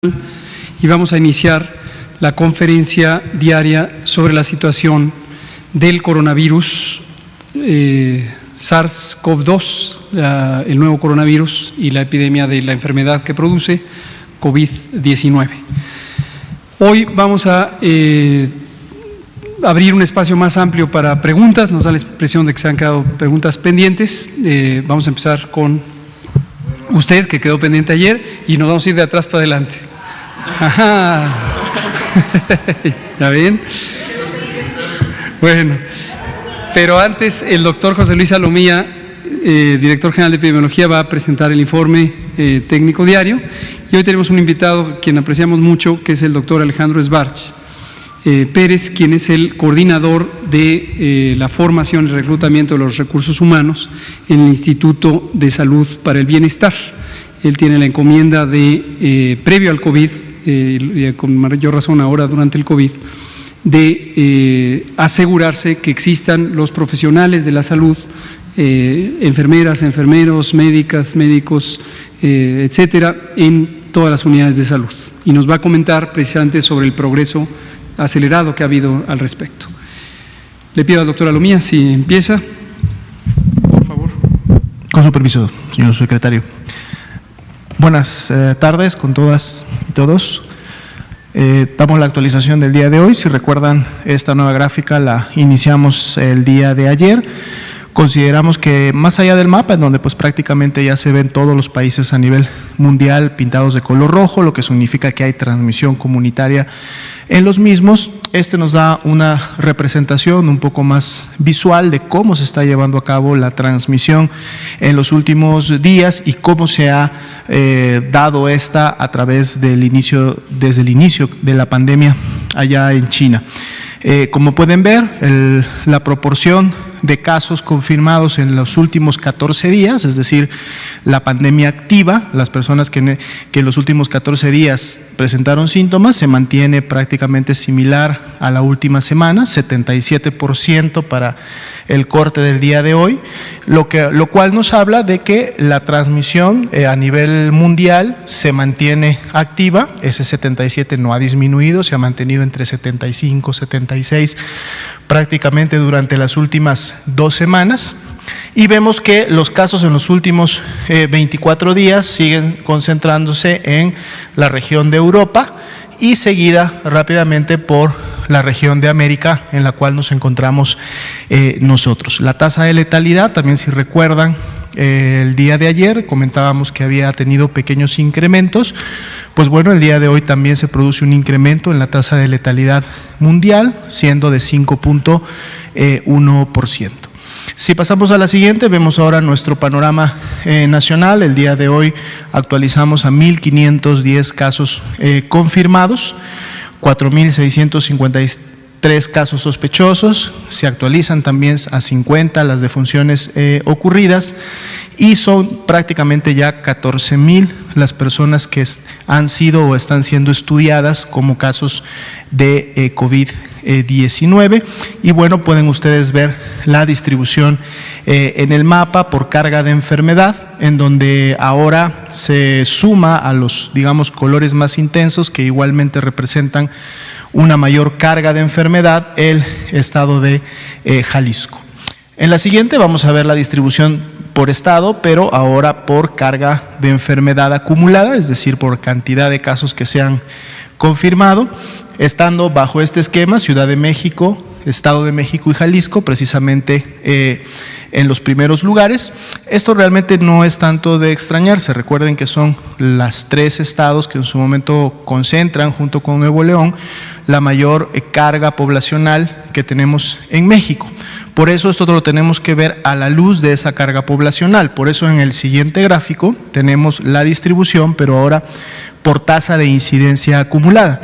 y vamos a iniciar la conferencia diaria sobre la situación del coronavirus SARS-CoV-2, el nuevo coronavirus y la epidemia de la enfermedad que produce COVID-19. Hoy vamos a abrir un espacio más amplio para preguntas. Nos da la impresión de que se han quedado preguntas pendientes. Vamos a empezar con usted, que quedó pendiente ayer, y nos vamos a ir de atrás para adelante. Ajá. ¿Ya ven? Bueno, pero antes el doctor José Luis Salomía, director general de epidemiología, va a presentar el informe técnico diario, y hoy tenemos un invitado quien apreciamos mucho, que es el doctor Alejandro Sbarch Pérez, quien es el coordinador de la formación y reclutamiento de los recursos humanos en el Instituto de Salud para el Bienestar. Él tiene la encomienda de, previo al COVID, con mayor razón ahora durante el COVID, de asegurarse que existan los profesionales de la salud, enfermeras, enfermeros, médicas, médicos, etcétera, en todas las unidades de salud. Y nos va a comentar precisamente sobre el progreso acelerado que ha habido al respecto. Le pido al doctor Salomía si empieza, por favor. Con su permiso, señor secretario. Buenas tardes con todas y todos. Damos la actualización del día de hoy. Si recuerdan, esta nueva gráfica la iniciamos el día de ayer. Consideramos que más allá del mapa, en donde pues prácticamente ya se ven todos los países a nivel mundial pintados de color rojo, lo que significa que hay transmisión comunitaria en los mismos, nos da una representación un poco más visual de cómo se está llevando a cabo la transmisión en los últimos días y cómo se ha dado esta a través desde el inicio de la pandemia allá en China. Como pueden ver, la proporción de casos confirmados en los últimos 14 días, es decir, la pandemia activa, las personas que en los últimos 14 días presentaron síntomas, se mantiene prácticamente similar a la última semana, 77% para el corte del día de hoy, lo cual nos habla de que la transmisión a nivel mundial se mantiene activa. Ese 77 no ha disminuido, se ha mantenido entre 75 y 76 prácticamente durante las últimas 2 semanas, y vemos que los casos en los últimos 24 días siguen concentrándose en la región de Europa y seguida rápidamente por la región de América, en la cual nos encontramos nosotros. La tasa de letalidad, también si recuerdan, el día de ayer comentábamos que había tenido pequeños incrementos. Pues bueno, el día de hoy también se produce un incremento en la tasa de letalidad mundial, siendo de 5.1%. Si pasamos a la siguiente, vemos ahora nuestro panorama nacional. El día de hoy actualizamos a 1.510 casos confirmados, 4.653 casos sospechosos, se actualizan también a 50 las defunciones ocurridas, y son prácticamente ya 14.000 las personas que han sido o están siendo estudiadas como casos de COVID-19. Y bueno, pueden ustedes ver la distribución en el mapa por carga de enfermedad, en donde ahora se suma a los, digamos, colores más intensos, que igualmente representan una mayor carga de enfermedad, el estado de Jalisco. En la siguiente vamos a ver la distribución por estado, pero ahora por carga de enfermedad acumulada, es decir, por cantidad de casos que se han confirmado, estando bajo este esquema Ciudad de México, Estado de México y Jalisco, precisamente en los primeros lugares. Esto realmente no es tanto de extrañarse. Recuerden que son las 3 estados que en su momento concentran, junto con Nuevo León, la mayor carga poblacional que tenemos en México. Por eso esto lo tenemos que ver a la luz de esa carga poblacional. Por eso en el siguiente gráfico tenemos la distribución, pero ahora por tasa de incidencia acumulada.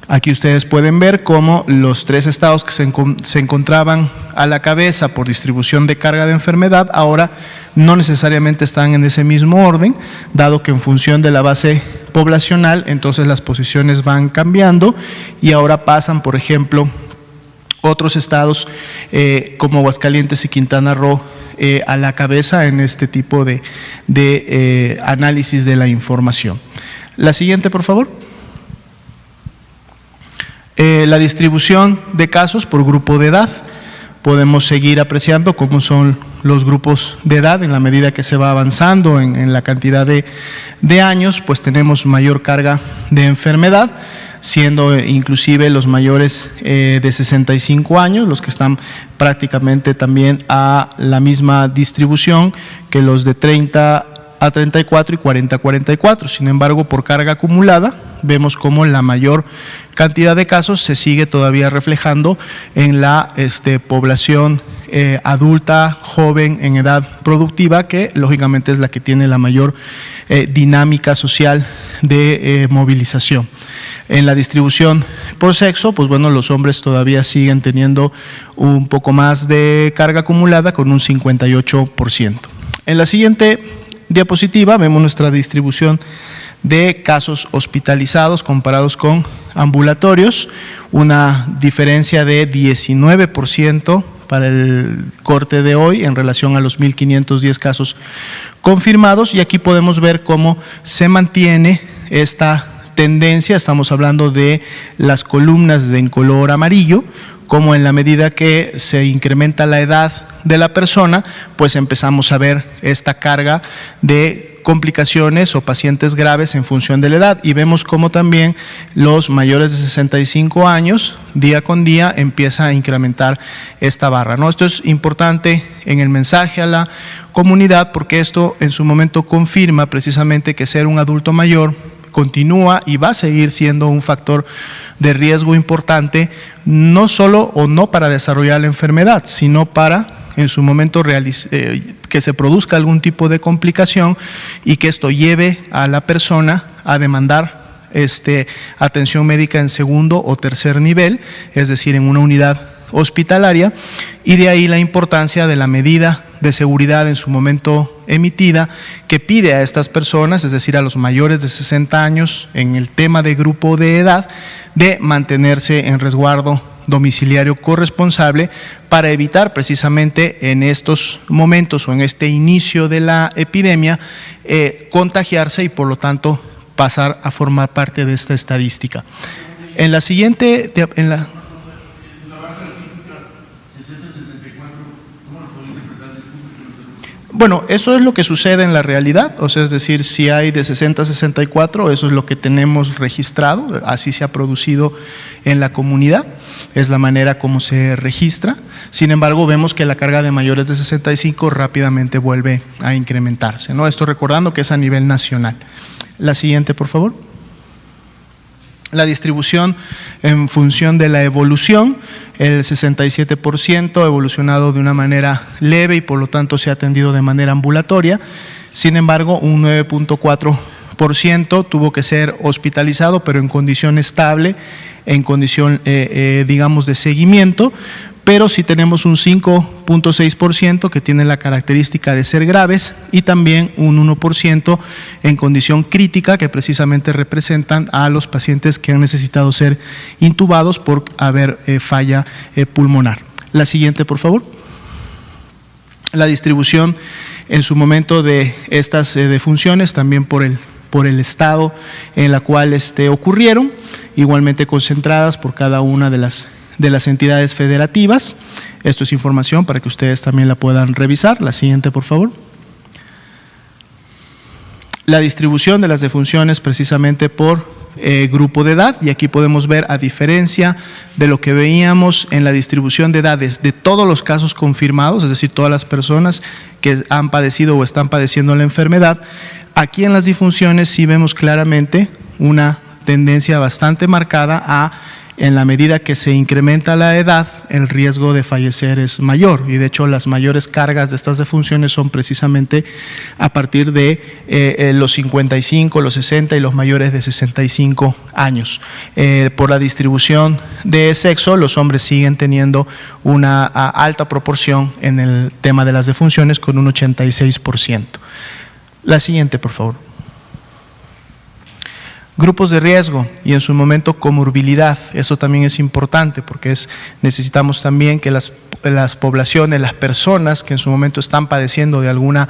Aquí ustedes pueden ver cómo los 3 estados que se encontraban a la cabeza por distribución de carga de enfermedad ahora no necesariamente están en ese mismo orden, dado que en función de la base poblacional, entonces las posiciones van cambiando y ahora pasan, por ejemplo, otros estados como Aguascalientes y Quintana Roo a la cabeza en este tipo de análisis de la información. La siguiente, por favor. La distribución de casos por grupo de edad. Podemos seguir apreciando cómo son los grupos de edad en la medida que se va avanzando en la cantidad de años, pues tenemos mayor carga de enfermedad, siendo inclusive los mayores de 65 años, los que están prácticamente también a la misma distribución que los de 30 a 34 y 40 a 44. Sin embargo, por carga acumulada, vemos cómo la mayor cantidad de casos se sigue todavía reflejando en la población adulta, joven, en edad productiva, que lógicamente es la que tiene la mayor dinámica social de movilización. En la distribución por sexo, pues bueno, los hombres todavía siguen teniendo un poco más de carga acumulada con un 58%. En la siguiente diapositiva vemos nuestra distribución de casos hospitalizados comparados con ambulatorios, una diferencia de 19% para el corte de hoy en relación a los 1.510 casos confirmados, y aquí podemos ver cómo se mantiene esta tendencia. Estamos hablando de las columnas en color amarillo, como en la medida que se incrementa la edad de la persona, pues empezamos a ver esta carga de complicaciones o pacientes graves en función de la edad, y vemos cómo también los mayores de 65 años, día con día, empieza a incrementar esta barra, ¿no? Esto es importante en el mensaje a la comunidad, porque esto en su momento confirma precisamente que ser un adulto mayor continúa y va a seguir siendo un factor de riesgo importante, no solo o no para desarrollar la enfermedad, sino para en su momento que se produzca algún tipo de complicación y que esto lleve a la persona a demandar atención médica en segundo o tercer nivel, es decir, en una unidad hospitalaria, y de ahí la importancia de la medida de seguridad en su momento emitida, que pide a estas personas, es decir, a los mayores de 60 años, en el tema de grupo de edad, de mantenerse en resguardo domiciliario corresponsable para evitar precisamente en estos momentos o en este inicio de la epidemia contagiarse y por lo tanto pasar a formar parte de esta estadística. En la siguiente, bueno, eso es lo que sucede en la realidad, o sea, es decir, si hay de 60 a 64, eso es lo que tenemos registrado, así se ha producido en la comunidad, es la manera como se registra. Sin embargo, vemos que la carga de mayores de 65 rápidamente vuelve a incrementarse, ¿no? Esto recordando que es a nivel nacional. La siguiente, por favor. La distribución en función de la evolución, el 67% ha evolucionado de una manera leve y por lo tanto se ha atendido de manera ambulatoria. Sin embargo, un 9.4% tuvo que ser hospitalizado, pero en condición estable, en condición, digamos, de seguimiento. Pero sí tenemos un 5.6% que tiene la característica de ser graves y también un 1% en condición crítica, que precisamente representan a los pacientes que han necesitado ser intubados por haber falla pulmonar. La siguiente, por favor. La distribución en su momento de estas defunciones también por el estado en la cual ocurrieron, igualmente concentradas por cada una de las entidades federativas. Esto es información para que ustedes también la puedan revisar. La siguiente, por favor. La distribución de las defunciones precisamente por grupo de edad, y aquí podemos ver, a diferencia de lo que veíamos en la distribución de edades de todos los casos confirmados, es decir, todas las personas que han padecido o están padeciendo la enfermedad, aquí en las difunciones sí vemos claramente una tendencia bastante marcada a, en la medida que se incrementa la edad, el riesgo de fallecer es mayor, y de hecho las mayores cargas de estas defunciones son precisamente a partir de los 55, los 60 y los mayores de 65 años. Por la distribución de sexo, los hombres siguen teniendo una alta proporción en el tema de las defunciones, con un 86%. La siguiente, por favor. Grupos de riesgo y en su momento comorbilidad. Eso también es importante porque necesitamos también que las poblaciones, las personas que en su momento están padeciendo de alguna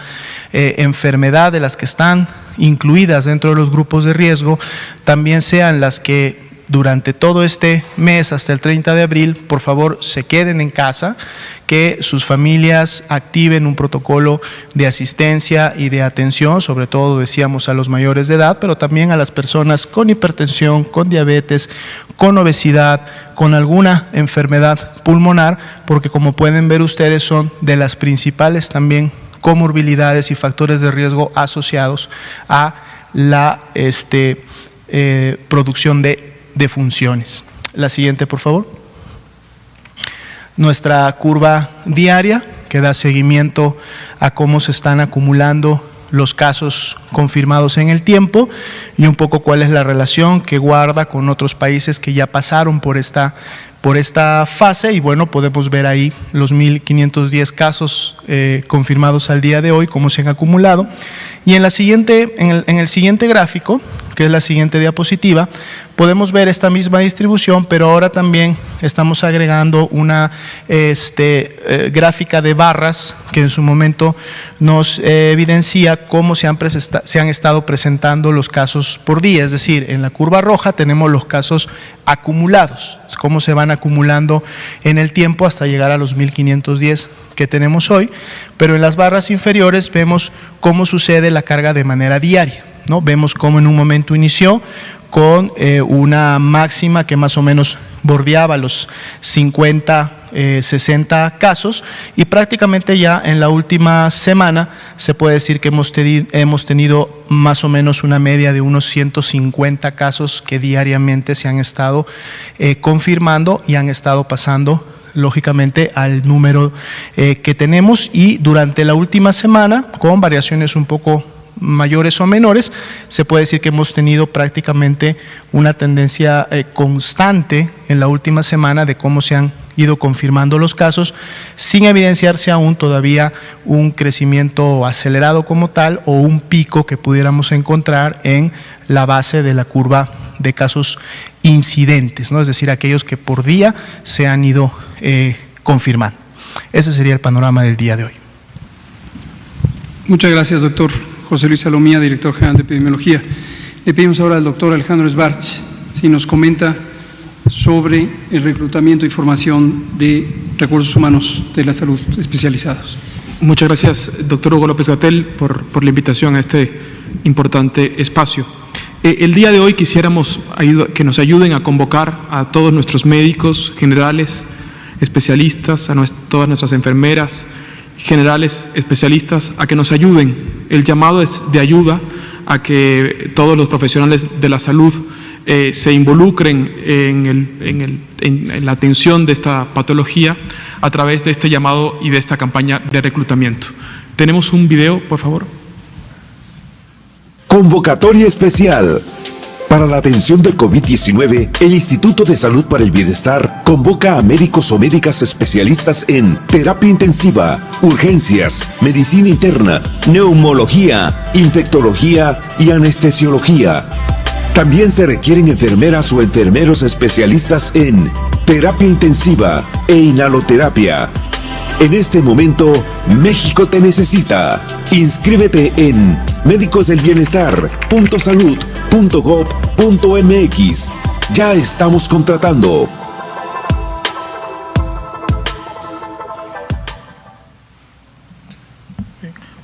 enfermedad, de las que están incluidas dentro de los grupos de riesgo, también sean las que durante todo este mes hasta el 30 de abril, por favor, se queden en casa, que sus familias activen un protocolo de asistencia y de atención, sobre todo, decíamos, a los mayores de edad, pero también a las personas con hipertensión, con diabetes, con obesidad, con alguna enfermedad pulmonar, porque como pueden ver ustedes son de las principales también comorbilidades y factores de riesgo asociados a la producción de funciones. La siguiente, por favor. Nuestra curva diaria que da seguimiento a cómo se están acumulando los casos confirmados en el tiempo y un poco cuál es la relación que guarda con otros países que ya pasaron por esta fase, y bueno, podemos ver ahí los 1.510 casos confirmados al día de hoy, cómo se han acumulado. Y en el siguiente gráfico, que es la siguiente diapositiva, podemos ver esta misma distribución, pero ahora también estamos agregando una gráfica de barras que en su momento nos evidencia cómo se han estado presentando los casos por día. Es decir, en la curva roja tenemos los casos acumulados, cómo se van acumulando en el tiempo hasta llegar a los 1.510 que tenemos hoy, pero en las barras inferiores vemos cómo sucede la carga de manera diaria, ¿no? Vemos cómo en un momento inició con una máxima que más o menos bordeaba los 50, 60 casos, y prácticamente ya en la última semana se puede decir que hemos tenido más o menos una media de unos 150 casos que diariamente se han estado confirmando y han estado pasando lógicamente al número que tenemos, y durante la última semana, con variaciones un poco mayores o menores, se puede decir que hemos tenido prácticamente una tendencia constante en la última semana de cómo se han ido confirmando los casos, sin evidenciarse aún todavía un crecimiento acelerado como tal o un pico que pudiéramos encontrar en la base de la curva de casos incidentes, ¿no? Es decir, aquellos que por día se han ido confirmando. Ese sería el panorama del día de hoy. Muchas gracias, doctor José Luis Salomía, director general de epidemiología. Le pedimos ahora al doctor Alejandro Sbarch si nos comenta sobre el reclutamiento y formación de recursos humanos de la salud especializados. Muchas gracias, doctor Hugo López-Gatell, por la invitación a este importante espacio. El día de hoy quisiéramos que nos ayuden a convocar a todos nuestros médicos generales, especialistas, a todas nuestras enfermeras generales, especialistas, a que nos ayuden. El llamado es de ayuda a que todos los profesionales de la salud se involucren en la atención de esta patología a través de este llamado y de esta campaña de reclutamiento. ¿Tenemos un video, por favor? Convocatoria especial. Para la atención del COVID-19, el Instituto de Salud para el Bienestar convoca a médicos o médicas especialistas en terapia intensiva, urgencias, medicina interna, neumología, infectología y anestesiología. También se requieren enfermeras o enfermeros especialistas en terapia intensiva e inhaloterapia. En este momento, México te inscríbete en médicosdelbienestar.salud.gov.mx. Ya estamos contratando.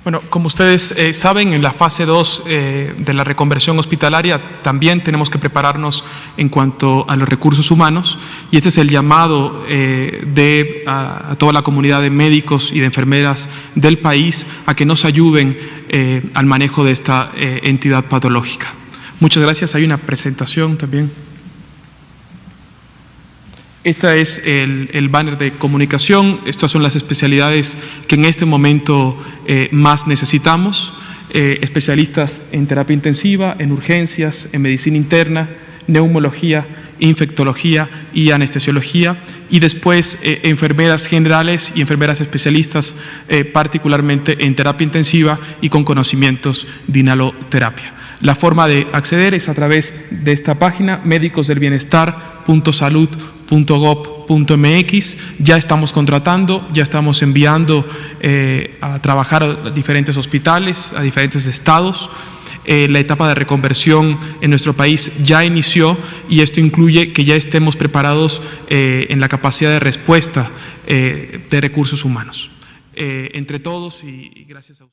Bueno, como ustedes saben, en la fase 2 de la reconversión hospitalaria también tenemos que prepararnos en cuanto a los recursos humanos, y este es el llamado a toda la comunidad de médicos y de enfermeras del país a que nos ayuden al manejo de esta entidad patológica. Muchas gracias. Hay una presentación también. Este es el banner de comunicación. Estas son las especialidades que en este momento más necesitamos. Especialistas en terapia intensiva, en urgencias, en medicina interna, neumología, infectología y anestesiología. Y después enfermeras generales y enfermeras especialistas, particularmente en terapia intensiva y con conocimientos de inhaloterapia. La forma de acceder es a través de esta página, medicosdelbienestar.salud.gov.mx. Ya estamos contratando, ya estamos enviando a trabajar a diferentes hospitales, a diferentes estados. La etapa de reconversión en nuestro país ya inició y esto incluye que ya estemos preparados en la capacidad de respuesta de recursos humanos. Entre todos y gracias a ustedes.